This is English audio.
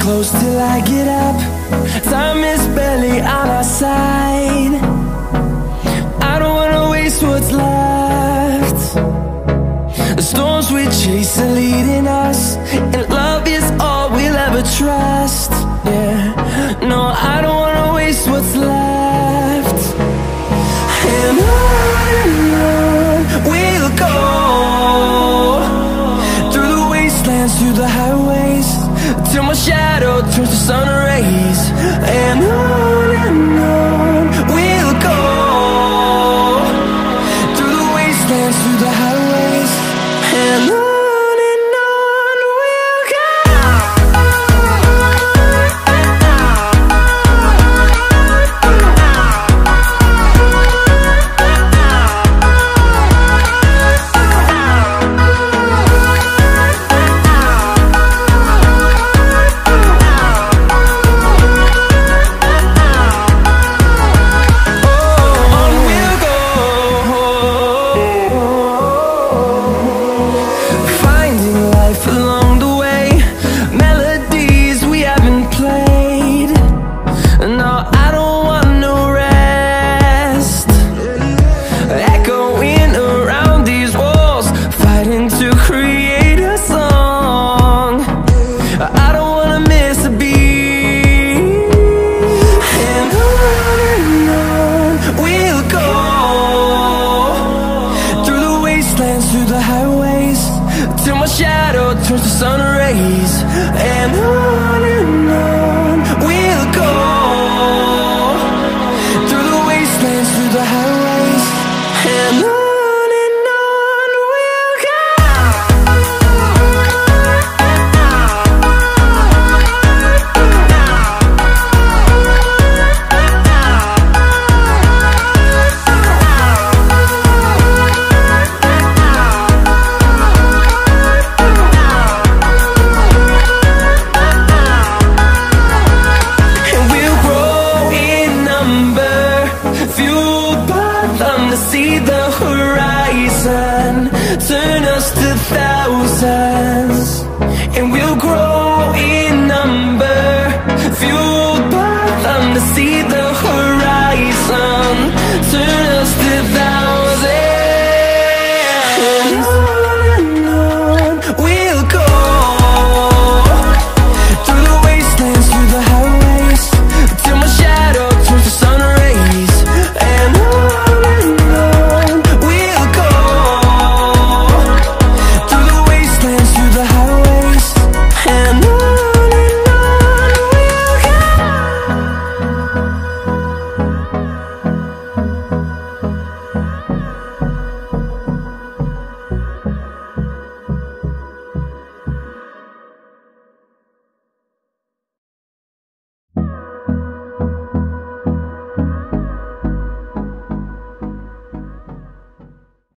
close till I get up. Time is barely on our side. I don't wanna waste what's left. The storms we chase are leading us, and love is all we'll ever trust. Yeah, no, I don't wanna waste what's left. And on we'll go, through the wastelands, through the highways, till my shadow turns to sun rays. And on we'll go, through the wastelands, through the highways, and on we'll go. Through the highways, till my shadow turns to sun rays. And on we'll go, through the wastelands, through the highways, and on we'll go. See the horizon turn us to thousands, and we'll grow in number, fueled by them to see the horizon turn